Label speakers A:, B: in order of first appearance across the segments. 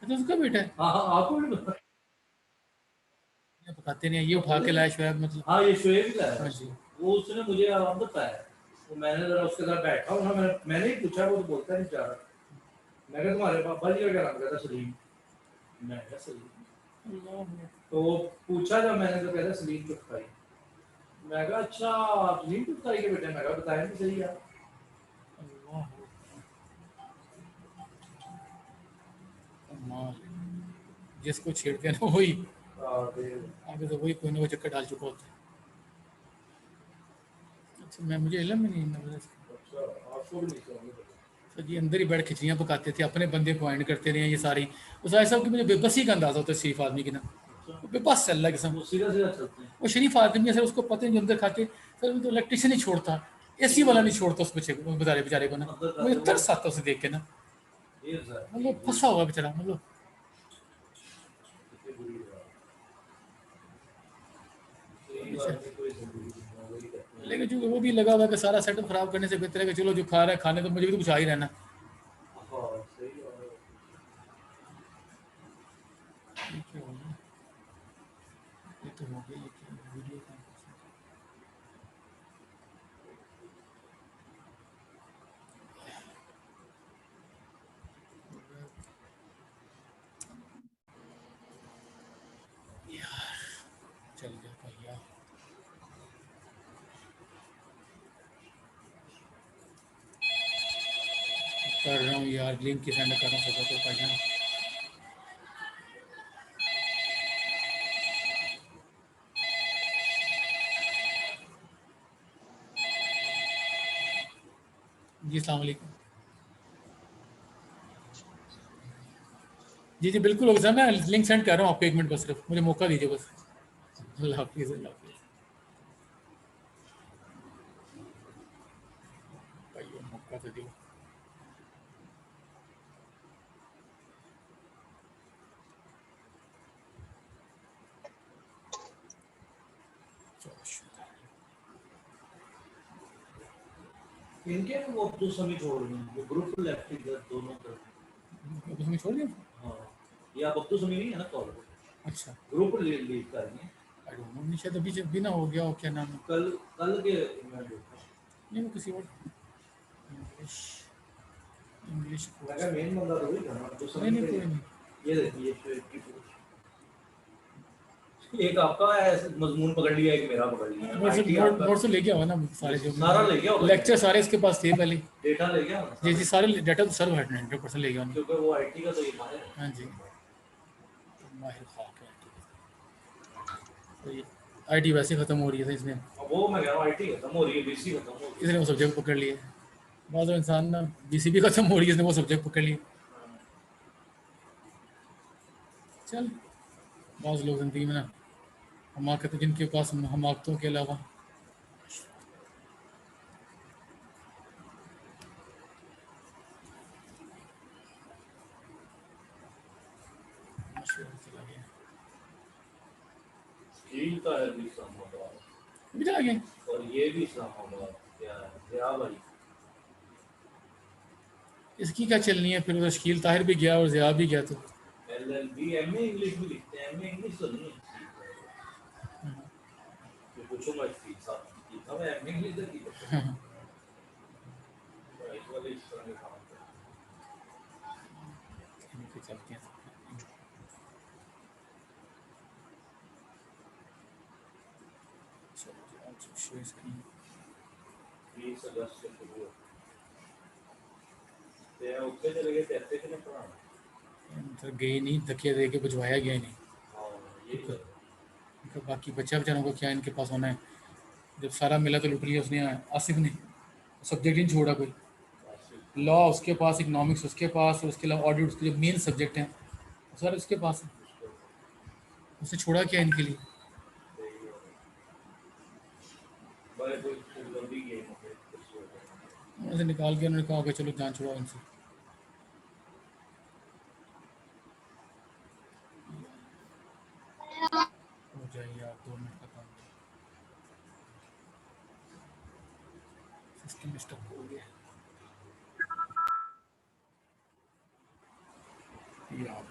A: तो उसका बेटा है।
B: हाँ हाँ, आपको भी पता।
A: ये पकाते नहीं है, ये उठा के लाया शोएब मतलब।
B: हाँ ये शोएब ही लाया
A: हाँ
B: उसको।
A: जी।
B: वो उसने मुझे आराम बताया। तो मैंने जरा उसके साथ बैठा हूँ ना, मैंने ही पूछा, वो तो बोलता नहीं जा रहा। मैं कहा तुम्हारे पापा जी का क्या नाम? कहता सलीम। मैं कहा सलीम।
A: अल्लाह।
B: तो पूछा जब मैंने, तो कहता सलीम चुटकाई। मैं कहा अच्छा आप सलीम चुटकाई के बेटे? मैं कहा बताया नहीं सही यार।
A: अल्लाह कमाल है। जिसको छेड़ते हैं ना वही आगे से वही कोई ना कोई चक्कर डाल चुका होता है। अच्छा, मैं मुझे इल्म ही नहीं है।
B: अच्छा आपको भी नहीं समझ।
A: तो जी अंदर ही बैठ खिचड़ियाँ पकाते थे, अपने बंदे पॉइंट करते रहे ये सारी। उस ऐसा कि मुझे बेबसी का अंदाजा होता है शरीफ आदमी की ना।
B: अच्छा
A: वो बेबस चल रहा है किस्म।
B: वो सीधा सीधा चलते हैं।
A: वो शरीफ आदमी है सर, उसको पता नहीं अंदर खा के। सर वो तो इलेक्ट्रिशियन नहीं छोड़ता, एसी वाला नहीं छोड़ता उस बच्चे को, बेचारे बेचारे को ना।
B: अंदर
A: मुझे
B: खाते वो
A: तरस आता है उसे देख के ना।
B: ये सर
A: मतलब फंसा हुआ बेचारा मतलब।
B: कितनी बुरी बात। सही
A: अच्छा,
B: बात है, कोई जिंदगी नहीं, वही कहते हैं।
A: लेकिन जो वो भी लगा हुआ है कि सारा सेटअप खराब करने से बेहतर है कि चलो जो खा रहा है खाने, तो मुझे भी तो कुछ आ ही रहना।
B: हाँ सही बात है।
A: ये क्या हो गया? ये तो हो गया, ये क्या वीडियो का। चल गया भैया। कर रहा हूँ यार, लिंक की सेंड कर रहा हूँ सबको भाईजान। जी अस्सलाम वालेकुम। जी जी बिल्कुल होगा सर, मैं लिंक सेंड कर रहा हूँ आपको, 1 मिनट बस, सिर्फ मुझे मौका दीजिए बस। अल्लाह हाफिज़, अल्लाह हाफिज़। भाई मौका तो दियो। चलो शुक्र।
B: इनके ना वो अब्दुल समी छोड़ रहे हैं, वो ग्रुप लेफ्ट इधर दोनों तरफ।
A: अब हमें छोड़ दिया।
B: हाँ ये आप अब्दुल समी नहीं है ना कॉल,
A: अच्छा,
B: ग्रुप लीव कर रही हैं।
A: आई डोंट नो, नहीं शायद अभी जब भी ना हो गया हो, क्या नाम है।
B: कल कल के मैं देखा।
A: नहीं वो किसी और। इंग्लिश, इंग्लिश
B: मैं
A: कोच।
B: कहा मेन बंदा तो वही था ना अब्दुल
A: नहीं
B: समी
A: नहीं
B: का ही
A: कोई
B: है।
A: नहीं।
B: ये देखिए शोएब की पोस्ट। एक आपका ऐसे मजमून पकड़ लिया, एक मेरा पकड़ लिया, आईटी आपका
A: नोट्स तो ले गया हुआ ना सारे जो भी।
B: सारा ले गया होगा।
A: लेक्चर सारे इसके पास थे पहले।
B: डेटा ले गया होगा
A: जी
B: सारा।
A: जी सारे डाटा तो सर 100% ले गया उन्होंने।
B: क्योंकि वो आईटी का तो ये माहिर है।
A: हाँ जी। तो माहिर खाक है IT। IT वैसे ख़त्म हो रही है, तो इसने
B: अब वो मैं कह रहा हूँ आईटी खत्म हो रही है, बीसी खत्म हो रही
A: इसने वो सब्जेक्ट पकड़ लिए। बाद में इंसान ना, BCB ख़त्म हो रही है, इसने वो सब्जेक्ट पकड़ लिए। चल, बाज़ लोग ज़िंदगी में ना हमाकत, जिनके पास हमाकतों के अलावा मशहूर चला गया।
B: है। का है भी इस्लामाबाद,
A: अभी चला गया।
B: और ये भी इस्लामाबाद। क्या है क्या भाई।
A: इसकी क्या चलनी है फिर, शकील ताहिर भी गया और ज़िया भी गया तो।
B: LLB एमए इंग्लिश भी लिखते हैं, एमए इंग्लिश तो नहीं है। तो पूछूंगा इसकी साहब की था, मैं एमए इंग्लिश की करता हूँ। इस वाले इस तरह के काम करता हूँ।
A: इनके चलते हैं। चलो जी, आज शो स्क्रीन।
B: 20 अगस्त से शुरू हो ते उत्ते चले गए थे, ऐसे कितने पढ़ाना।
A: मतलब गए नहीं, धक्के दे के भिजवाया गया नहीं।
B: हाँ यही
A: इनका,
B: कर।
A: इनका बाकी बच्चा बेचारों को क्या इनके पास होना है। जब सारा मिला तो लुट लिया उसने, आसिफ ने। सब्जेक्ट ही नहीं छोड़ा कोई। लॉ उसके पास, इकोनॉमिक्स उसके पास, और उसके अलावा ऑडिट, उसके जो मेन सब्जेक्ट हैं वो सारे उसके पास है। उसने छोड़ा क्या इनके लिए।
B: बड़े कोई जल्दी गेम हो गए।
A: उन्होंने से निकाल के उन्होंने कहा कि चलो जान छुड़ाओ इनसे। हो जाए यार, 2 मिनट का काम। सिस्टम स्टक हो गया यार।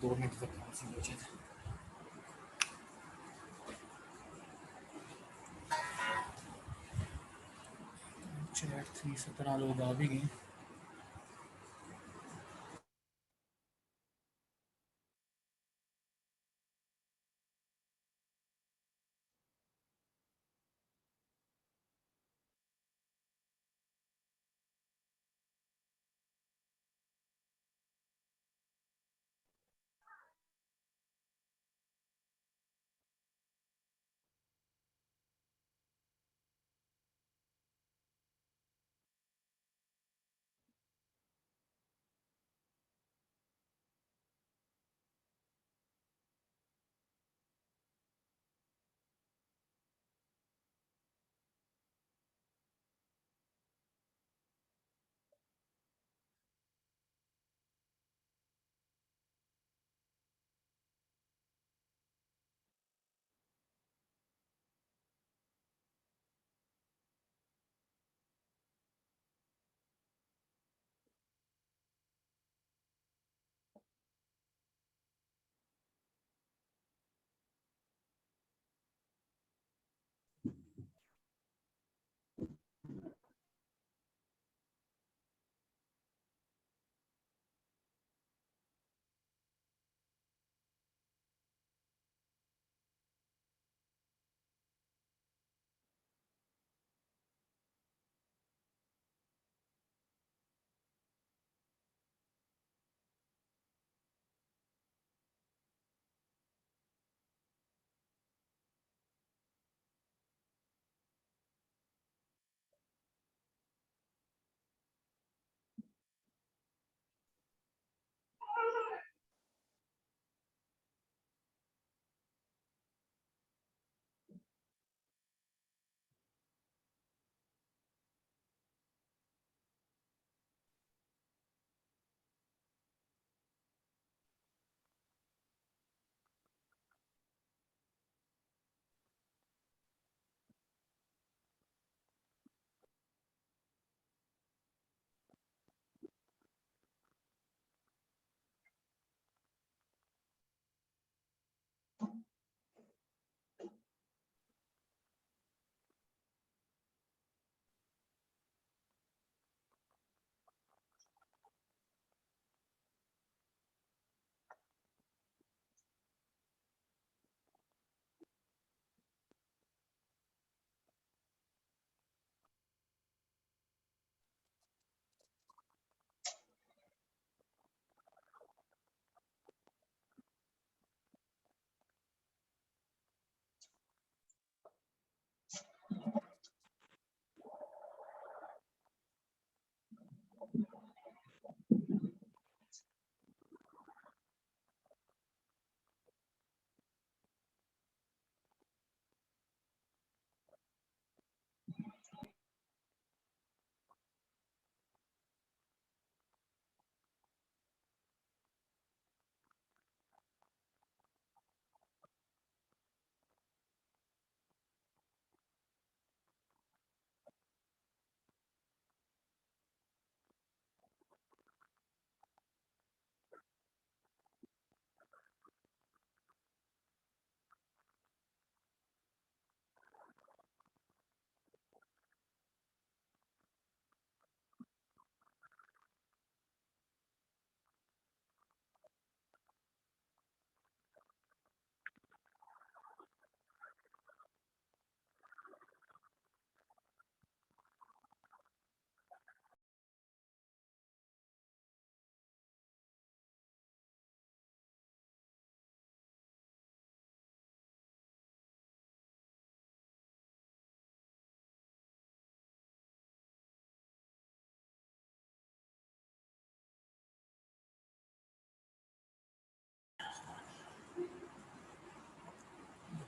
A: 2 मिनट तक खांसी बचे थे। चैट 317 लोग आ भी गए।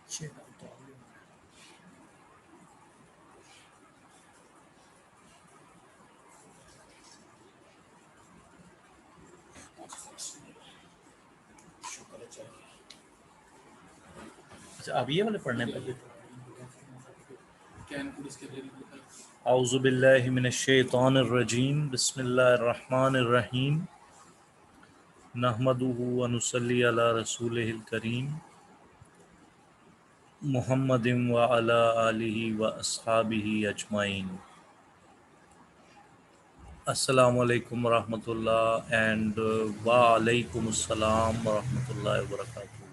A: अच्छे तो शुक्र है चाहिए।
C: अच्छा अब ये वाले पढ़ने पे
A: क्या इनको इसके लिए लिखा है?
C: औज़ु बिल्लाहि मिनश शैतानिर रजीम बिस्मिल्लाहिर रहमानिर रहीम नहमदुहु व नुसल्ली अला रसूलिहिल करीम मुहम्मदिन व अला आलिहि व अस्हाबिहि अजमाइन। अस्सलामु अलैकुम रहमतुल्लाह एंड वालेकुम अस्सलाम व रहमतुल्लाहि व बरकातुहू।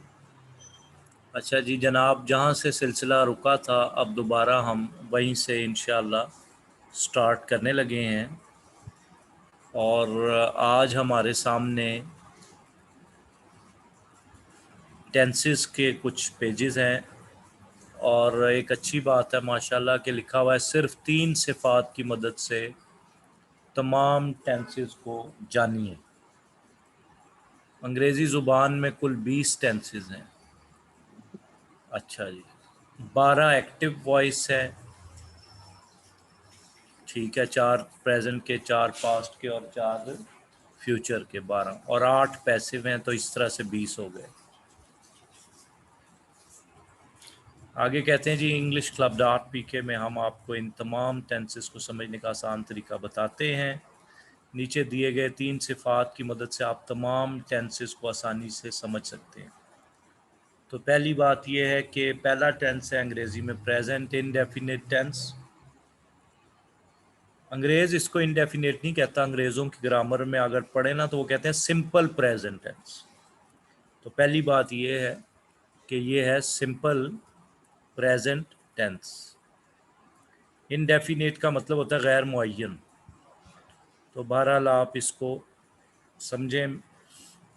C: अच्छा जी जनाब, जहाँ से सिलसिला रुका था अब दोबारा हम वहीं से इंशाअल्लाह स्टार्ट करने लगे हैं और आज हमारे सामने टेंसेस के कुछ पेजेस हैं और एक अच्छी बात है माशाल्लाह कि लिखा हुआ है सिर्फ 3 सिफात की मदद से तमाम टेंसेस को जानिए। अंग्रेज़ी ज़ुबान में कुल 20 टेंसेस हैं। अच्छा जी, 12 एक्टिव वॉइस है, ठीक है, 4 प्रेजेंट के, 4 पास्ट के और 4 फ्यूचर के, 12 और 8 पैसिव हैं, तो इस तरह से 20 हो गए। आगे कहते हैं जी, इंग्लिश क्लब डॉट पीके में हम आपको इन तमाम टेंसेस को समझने का आसान तरीका बताते हैं। नीचे दिए गए 3 सिफात की मदद से आप तमाम टेंसेस को आसानी से समझ सकते हैं। तो पहली बात यह है कि पहला टेंस है अंग्रेज़ी में प्रेजेंट इंडेफिनिट टेंस। अंग्रेज़ इसको इंडेफिनिट नहीं कहता, अंग्रेज़ों की ग्रामर में अगर पढ़े ना तो वो कहते हैं सिंपल प्रेजेंट टेंस। तो पहली बात यह है कि ये है सिंपल प्रेजेंट टेंस। इनडेफिनेट का मतलब होता है गैर मुअय्यन। तो बहरहाल आप इसको समझें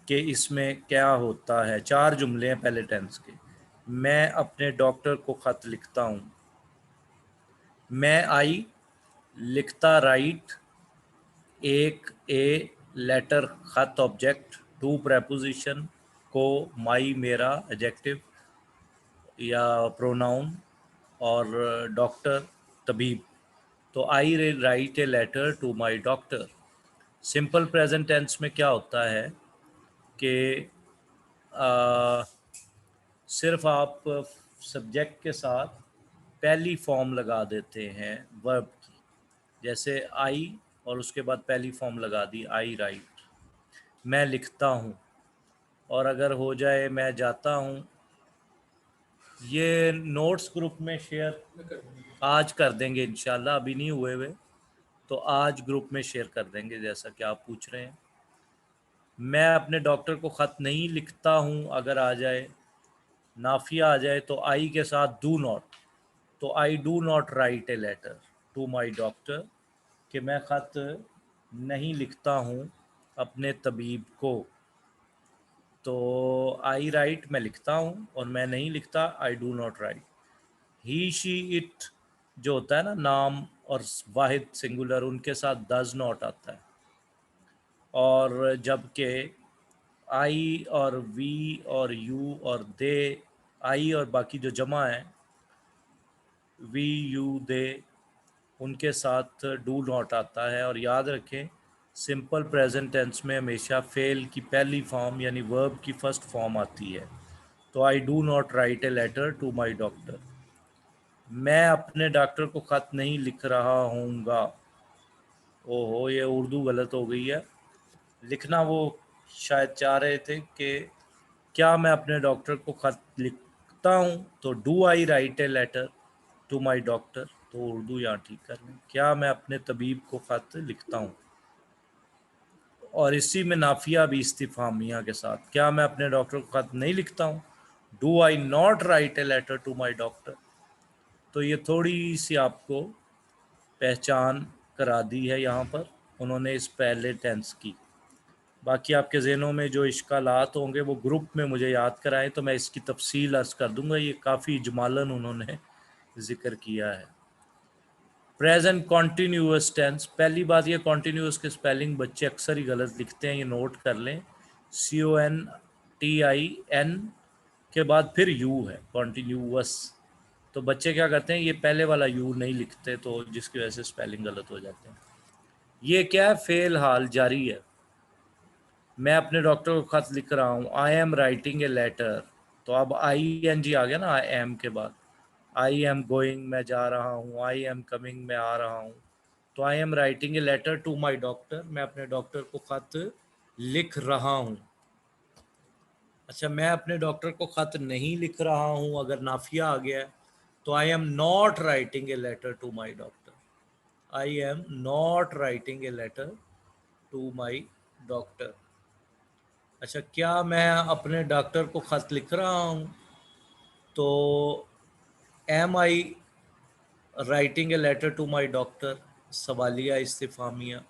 C: कि इसमें क्या होता है। 4 जुमले हैं पहले टेंस के। मैं अपने डॉक्टर को ख़त लिखता हूँ। मैं आई लिखता राइट, एक ए लेटर ख़त ऑब्जेक्ट, टू प्रेपोजिशन, को माई मेरा एडजेक्टिव या प्रोनाउन और डॉक्टर तबीब। तो I write a letter to my doctor. Simple present tense में क्या होता है कि सिर्फ आप सब्जेक्ट के साथ पहली फॉर्म लगा देते हैं वर्ब की, जैसे आई और उसके बाद पहली फॉर्म लगा दी आई राइट। मैं लिखता हूँ और अगर हो जाए मैं जाता हूँ। ये नोट्स ग्रुप में शेयर
A: मैं कर दूंगा।
C: आज कर देंगे इंशाल्लाह, अभी नहीं हुए हुए तो आज ग्रुप में शेयर कर देंगे जैसा कि आप पूछ रहे हैं। मैं अपने डॉक्टर को ख़त नहीं लिखता हूँ अगर आ जाए, नाफिया आ जाए तो आई के साथ डू नॉट, तो I do not write a letter to my doctor, कि मैं ख़त नहीं लिखता हूँ अपने तबीब को। तो आई राइट मैं लिखता हूँ और मैं नहीं लिखता आई do not right. He she it जो होता है ना नाम और वाहिद सिंगुलर, उनके साथ डज नॉट आता है। और जबकि आई और वी और यू और दे, आई और बाकी जो जमा है वी यू दे, उनके साथ डू नॉट आता है। और याद रखें सिंपल प्रेजेंट टेंस में हमेशा फेल की पहली फॉर्म यानी वर्ब की फर्स्ट फॉर्म आती है। तो I do not write a letter to my doctor. मैं अपने डॉक्टर को ख़त नहीं लिख रहा हूँगा। ओहो, ये उर्दू गलत हो गई है। लिखना वो शायद चाह रहे थे कि क्या मैं अपने डॉक्टर को ख़त लिखता हूँ, तो do I write a letter to my doctor, तो उर्दू यहाँ ठीक कर लें, क्या मैं अपने तबीब को ख़त लिखता हूँ। और इसी में नाफिया भी इस्तिफामिया के साथ, क्या मैं अपने डॉक्टर को ख़त नहीं लिखता हूँ, do I not write a letter to my doctor. तो ये थोड़ी सी आपको पहचान करा दी है यहाँ पर उन्होंने इस पहले टेंस की। बाकी आपके ज़हनों में जो इश्कालात होंगे वो ग्रुप में मुझे याद कराएं तो मैं इसकी तफसील अर्ज़ कर दूंगा। ये काफ़ी इजमालन उन्होंने ज़िक्र किया है। प्रेजेंट कॉन्टीन्यूअस टेंस, पहली बात ये कॉन्टीन्यूअस के स्पेलिंग बच्चे अक्सर ही गलत लिखते हैं, ये नोट कर लें। CONTIN के बाद फिर यू है कॉन्टीन्यूअस, तो बच्चे क्या करते हैं ये पहले वाला यू नहीं लिखते, तो जिसकी वजह से स्पेलिंग गलत हो जाते हैं। ये क्या है, फेल हाल जारी है। मैं अपने डॉक्टर को ख़त लिख रहा हूँ, I am writing a letter, तो अब ING आ गया ना आई एम के बाद। आई एम गोइंग मैं जा रहा हूँ, आई एम कमिंग मैं आ रहा हूँ। तो I am writing a letter to my doctor, मैं अपने डॉक्टर को ख़त लिख रहा हूँ। अच्छा, मैं अपने डॉक्टर को खत नहीं लिख रहा हूं अगर नाफिया आ गया है, तो I am not writing a letter to my doctor. I am not writing a letter to my doctor. अच्छा, क्या मैं अपने डॉक्टर को खत लिख रहा हूं, तो am I writing a letter to my doctor, सवालिया इस्तिफामिया।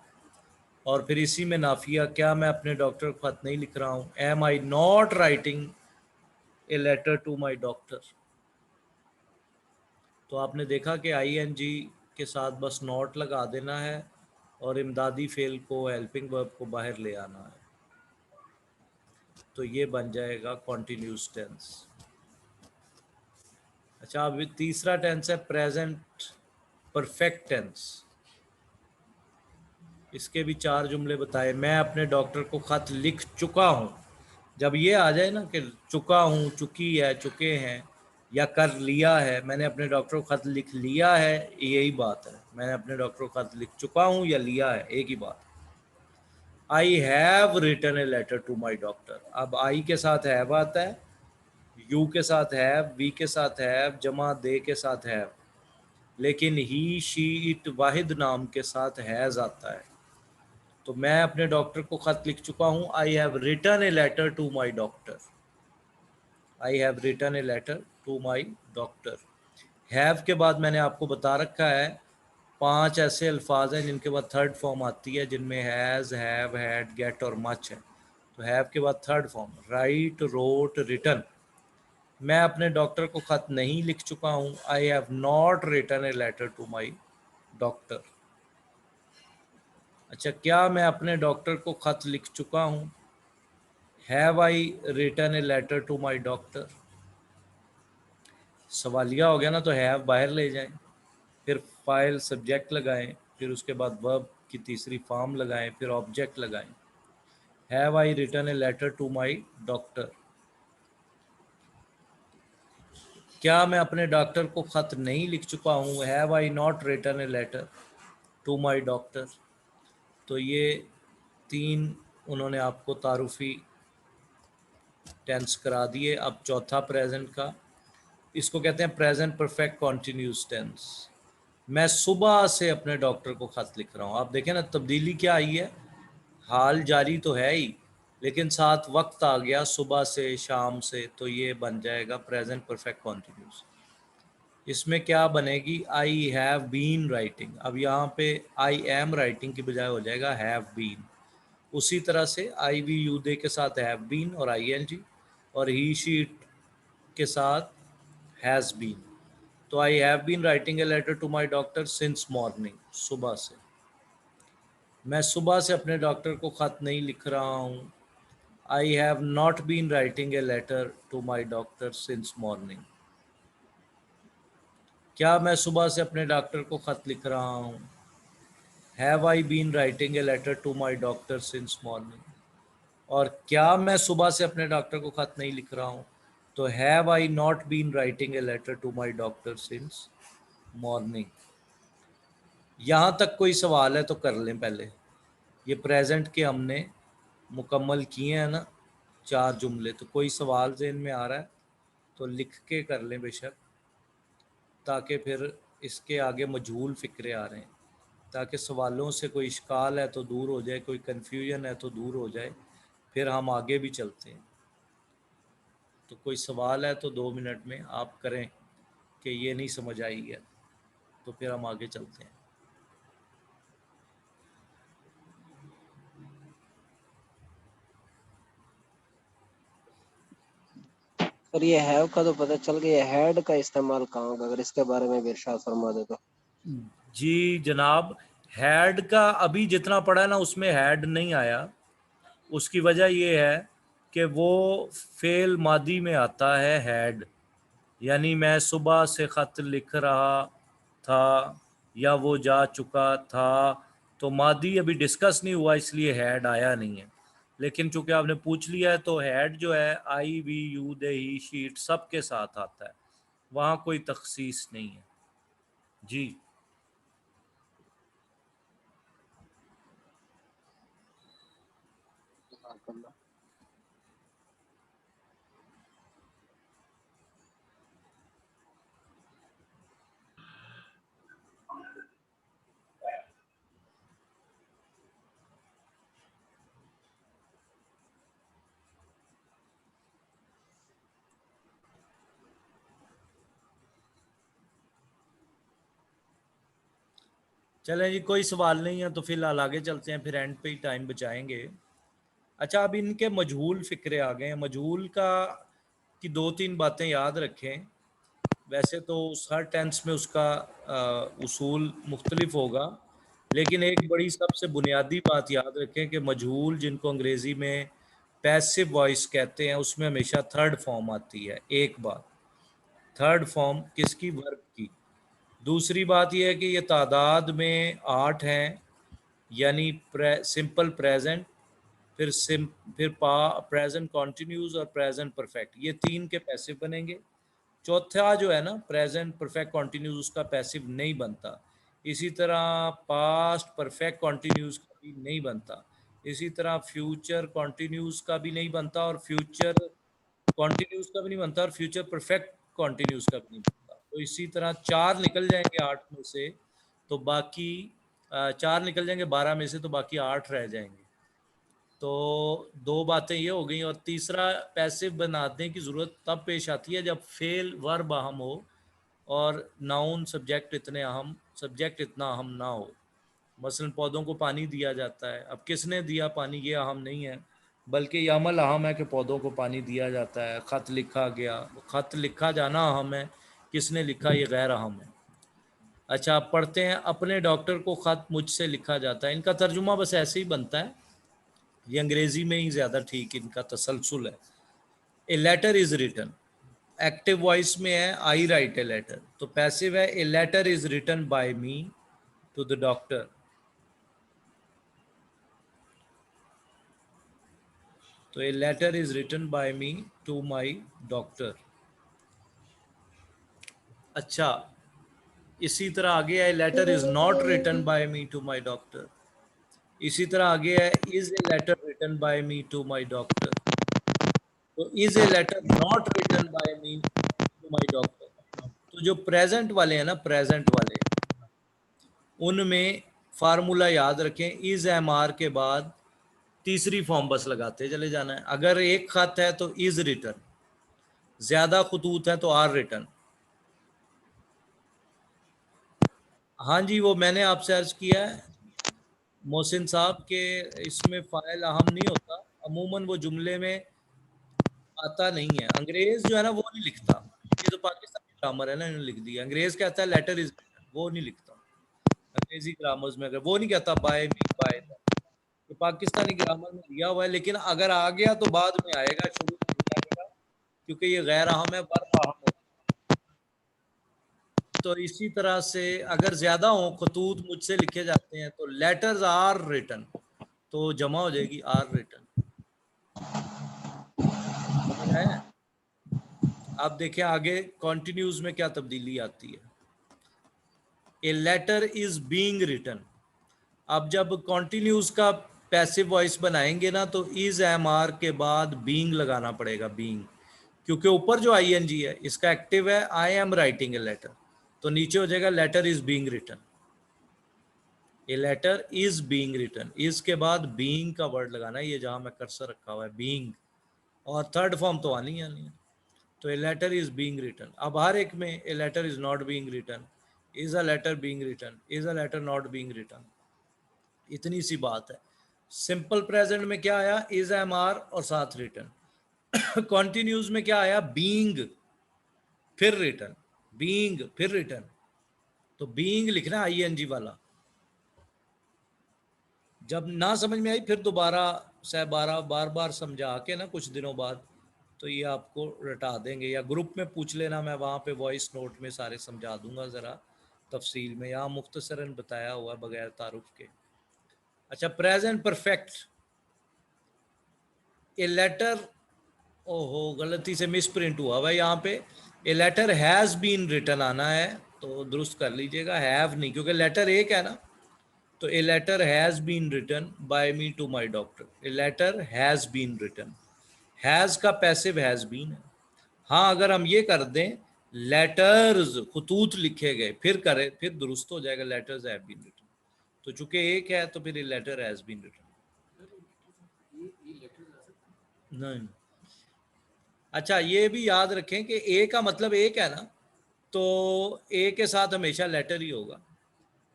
C: और फिर इसी में नाफिया, क्या मैं अपने डॉक्टर को खत नहीं लिख रहा हूँ, am I not writing a letter to my doctor. तो आपने देखा कि आई एन जी के साथ बस नॉट लगा देना है और इमदादी फेल को, हेल्पिंग वर्ब को बाहर ले आना है, तो ये बन जाएगा कॉन्टिन्यूस टेंस। अच्छा, अब तीसरा टेंस है प्रेजेंट परफेक्ट टेंस। इसके भी 4 जुमले बताए। मैं अपने डॉक्टर को खत लिख चुका हूँ। जब ये आ जाए ना कि चुका हूँ, चुकी है, चुके हैं, या कर लिया है, मैंने अपने डॉक्टर को खत लिख लिया है, यही बात है। मैंने अपने डॉक्टर को खत लिख चुका हूँ या लिया है, एक ही बात। I have written a letter to my doctor. अब आई के साथ हैव आता है, यू के साथ हैव, वी के साथ हैव, जमा दे के साथ हैव, लेकिन ही, शी, इट, वाहिद नाम के साथ हैज आता है। तो मैं अपने डॉक्टर को खत लिख चुका हूँ। I have written a letter to my doctor. I have written a letter to my doctor. Have के बाद मैंने आपको बता रखा है 5 ऐसे अल्फाज हैं जिनके बाद थर्ड फॉर्म आती है, जिनमें हैज़, हैव, हैड, गेट और मच है। तो हैव के बाद third form write, wrote, written. मैं अपने डॉक्टर को खत नहीं लिख चुका हूँ। I have not written a letter to my doctor. अच्छा, क्या मैं अपने डॉक्टर को खत लिख चुका हूँ। Have I written a letter to my doctor. सवालिया हो गया ना, तो हैव बाहर ले जाएं, फिर फाइल सब्जेक्ट लगाएं, फिर उसके बाद वर्ब की तीसरी फॉर्म लगाएं, फिर ऑब्जेक्ट लगाएं। Have I written a letter to my doctor. क्या मैं अपने डॉक्टर को खत नहीं लिख चुका हूँ। Have I not written a letter to my doctor. तो ये 3 उन्होंने आपको तारुफी टेंस करा दिए। अब चौथा प्रेजेंट का, इसको कहते हैं प्रेजेंट परफेक्ट कॉन्टिन्यूस टेंस। मैं सुबह से अपने डॉक्टर को खत लिख रहा हूँ। आप देखें ना, तब्दीली क्या आई है। हाल जारी तो है ही, लेकिन साथ वक्त आ गया, सुबह से, शाम से, तो ये बन जाएगा प्रेजेंट परफेक्ट कॉन्टिन्यूस। इसमें क्या बनेगी, आई हैव बीन राइटिंग। अब यहाँ पे आई एम राइटिंग की बजाय हो जाएगा हैव बीन। उसी तरह से आई वी यू दे के साथ हैव बीन और आई एन जी, और ही, शी, इट के साथ हैज़ बीन। तो I have been writing a letter to my doctor since morning, सुबह से। मैं सुबह से अपने डॉक्टर को खत नहीं लिख रहा हूँ। I have not been writing a letter to my doctor since morning. क्या मैं सुबह से अपने डॉक्टर को खत लिख रहा हूँ। Have I been writing a letter to my doctor since morning. और क्या मैं सुबह से अपने डॉक्टर को खत नहीं लिख रहा हूँ, तो have I not been writing a letter to my doctor since morning. यहाँ तक कोई सवाल है तो कर लें पहले। ये प्रेजेंट के हमने मुकम्मल किए हैं ना 4 जुमले, तो कोई सवाल ज़हन में आ रहा है तो लिख के कर लें बेशक, ताकि फिर इसके आगे मजहूल फ़िक्रे आ रहे हैं, ताकि सवालों से कोई इश्काल है तो दूर हो जाए, कोई कन्फ्यूजन है तो दूर हो जाए, फिर हम आगे भी चलते हैं। तो कोई सवाल है तो 2 मिनट में आप करें कि ये नहीं समझ आई है, तो फिर हम आगे चलते हैं।
D: पर ये हैव का तो पता चल गया, हैड का इस्तेमाल कहाँ होगा, अगर इसके बारे में भी इरशाद फरमा दे तो।
C: जी जनाब, हैड का अभी जितना पढ़ा है ना उसमें हैड नहीं आया। उसकी वजह ये है कि वो फेल मादी में आता है हैड, यानी मैं सुबह से ख़त लिख रहा था या वो जा चुका था, तो मादी अभी डिस्कस नहीं हुआ इसलिए हैड आया नहीं है। लेकिन चूंकि आपने पूछ लिया है तो हैड जो है आई वी यू दे ही शीट सब के साथ आता है, वहाँ कोई तखसीस नहीं है जी। चलें जी, कोई सवाल नहीं है तो फिलहाल आगे चलते हैं, फिर एंड पे ही टाइम बचाएंगे। अच्छा, अब इनके मजहूल फिक्रे आ गए हैं। मजहूल का की 2-3 बातें याद रखें। वैसे तो हर टेंस में उसका उसूल मुख्तलिफ होगा, लेकिन एक बड़ी सबसे बुनियादी बात याद रखें कि मजहूल जिनको अंग्रेज़ी में पैसिव वॉइस कहते हैं, उसमें हमेशा थर्ड फॉर्म आती है। एक बात, थर्ड फॉर्म किसकी? वर्ब की। दूसरी बात यह है कि ये तादाद में 8 हैं, यानी सिंपल प्रेजेंट, फिर प्रेजेंट कॉन्टिन्यूस और प्रेजेंट परफेक्ट, ये 3 के पैसिव बनेंगे। चौथा जो है ना, प्रेजेंट परफेक्ट कॉन्टिन्यूस, उसका पैसिव नहीं बनता। इसी तरह पास्ट परफेक्ट कॉन्टिन्यूस का भी नहीं बनता। इसी तरह फ्यूचर कॉन्टिन्यूस का भी नहीं बनता, और फ्यूचर कॉन्टिन्यूस का भी नहीं बनता, और फ्यूचर परफेक्ट कॉन्टिन्यूस का भी नहीं बनता। तो इसी तरह 4 निकल जाएंगे 8 में से, तो बाकी 4 निकल जाएंगे 12 में से, तो बाकी 8 रह जाएंगे। तो 2 बातें ये हो गई। और तीसरा, पैसिव बनाने की ज़रूरत तब पेश आती है जब फेल वर्ब अहम हो और नाउन सब्जेक्ट इतना अहम ना हो। मसलन पौधों को पानी दिया जाता है, अब किसने दिया पानी ये अहम नहीं है, बल्कि ये अमल अहम है कि पौधों को पानी दिया जाता है। ख़त लिखा गया, ख़त लिखा जाना अहम है, किसने लिखा ये गैर अहम है। अच्छा, आप पढ़ते हैं, अपने डॉक्टर को ख़त मुझसे लिखा जाता है। इनका तर्जुमा बस ऐसे ही बनता है, ये अंग्रेज़ी में ही ज़्यादा ठीक इनका तसलसल है। A letter is written, active voice में है आई राइट ए लेटर, तो पैसिव है a letter is written by me to the doctor. तो a letter is written by me to my doctor. अच्छा, इसी तरह आगे है letter is not written by me to my doctor. इसी तरह आगे है is a letter written by me to my doctor. तो is a letter not written by me to my doctor. तो जो प्रेजेंट वाले हैं ना, प्रेजेंट वाले, उनमें फार्मूला याद रखें, इज़ एम आर के बाद तीसरी फॉर्म बस लगाते चले जाना है। अगर एक खत है तो इज़ रिटन, ज़्यादा खतूत है तो आर रिटन। हाँ जी, वो मैंने आपसे अर्ज किया है मोहसिन साहब के, इसमें फ़ाइल अहम नहीं होता, अमूमन वो जुमले में आता नहीं है। अंग्रेज़ जो है ना वो नहीं लिखता, ये तो पाकिस्तानी ग्रामर है ना, इन्होंने लिख दिया। अंग्रेज़ कहता है लेटर इज़ रिटन, वो नहीं लिखता। अंग्रेजी ग्रामर्स में अगर वो नहीं कहता बाय मी बाय, तो पाकिस्तानी ग्रामर में दिया हुआ है, लेकिन अगर आ गया तो बाद में आएगा, शुरू में नहीं आएगा, क्योंकि ये गैर अहम है, वर्ब अहम है। तो इसी तरह से अगर ज्यादा हो खतूत मुझसे लिखे जाते हैं तो लेटर्स आर रिटन, तो जमा हो जाएगी आर रिटन। समझ आया? आप देखें आगे कॉन्टिन्यूज में क्या तब्दीली आती है। A letter is being written, अब जब कॉन्टिन्यूज का पैसिव वॉइस बनाएंगे ना, तो इज एम आर के बाद बीइंग लगाना पड़ेगा, बीइंग, क्योंकि ऊपर जो आई एन जी है इसका एक्टिव है I am writing a letter, तो नीचे हो जाएगा letter is being written. A letter is being written, is के बाद बीइंग का वर्ड लगाना है, ये जहां मैं कर्सर रखा हुआ है बीइंग, और थर्ड फॉर्म तो आनी है। तो a letter is being written. अब हर एक में a letter is not being written, is a letter being written, is a letter not being written, इतनी सी बात है। सिंपल प्रेजेंट में क्या आया? इज एम आर और साथ रिटन। कॉन्टिन्यूज में क्या आया? बीइंग फिर रिटन, बीइंग फिर रिटन, तो बीइंग लिखना आईएनजी वाला। जब ना समझ में आई फिर दोबारा से बार बार समझा के ना कुछ दिनों बाद, तो ये आपको रटा देंगे, या ग्रुप में पूछ लेना, मैं वहाँ पे वॉइस नोट में सारे समझा दूंगा ज़रा तफसील में, यहाँ मुख्तसरन बताया हुआ बगैर तारुफ के। अच्छा, प्रेजेंट परफेक्ट, ए लेटर, ओहो गलती से मिस प्रिंट हुआ भाई यहाँ पे, a letter has been written आना है, तो दुरुस्त कर लीजिएगा, हैव नहीं, क्योंकि लेटर एक है ना। तो a letter has been written by me to my doctor, a letter has been written, has का पैसिव हैज़ बीन है। हाँ, अगर हम ये कर दें लेटर्स खतूत लिखे गए, फिर करें, फिर दुरुस्त हो जाएगा, लेटर्स हैव बीन रिटन। तो चूंकि एक है तो फिर a letter has been written नहीं। अच्छा, ये भी याद रखें कि ए का मतलब एक है ना, तो ए के साथ हमेशा लेटर ही होगा।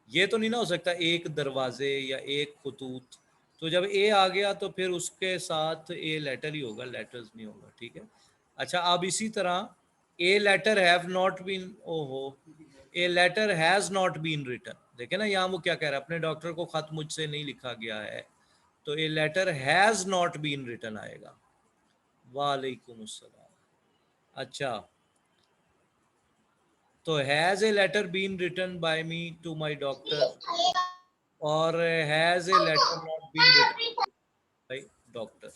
C: ये तो नहीं ना हो सकता एक दरवाजे या एक खतूत। तो जब ए आ गया तो फिर उसके साथ ए लेटर ही होगा, लेटर्स नहीं होगा, ठीक है। अच्छा, अब इसी तरह a letter have not been, ओहो, a letter has not been written. देखे ना यहाँ वो क्या कह रहा है, अपने डॉक्टर को खत मुझसे नहीं लिखा गया है, तो a letter has not been written आएगा। वालेकुम अस्सलाम। अच्छा, तो has a letter been written by me to my doctor, और has a letter not been written by doctor.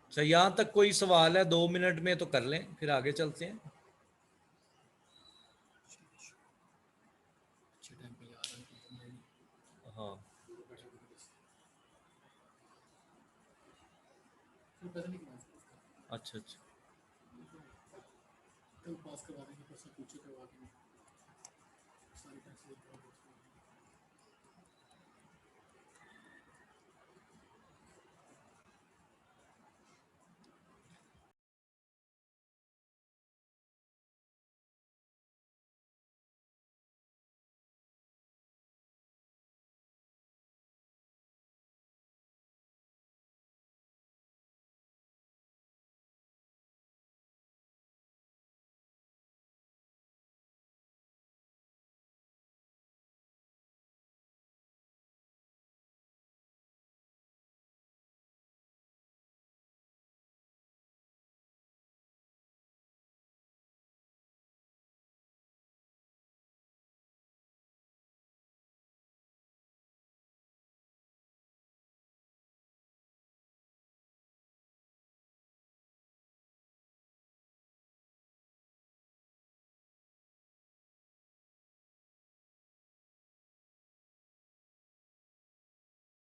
C: अच्छा, यहाँ तक कोई सवाल है? 2 मिनट में तो कर लें, फिर आगे चलते हैं।
A: अच्छे टाइम पे याद है तो नहीं।
C: हाँ,
A: फिर पैसे नहीं कमा सकते उसका।
C: अच्छा अच्छा।
A: कल पास करवा देंगे, परसों पूछो करवा देंगे, सारी पैसे देकर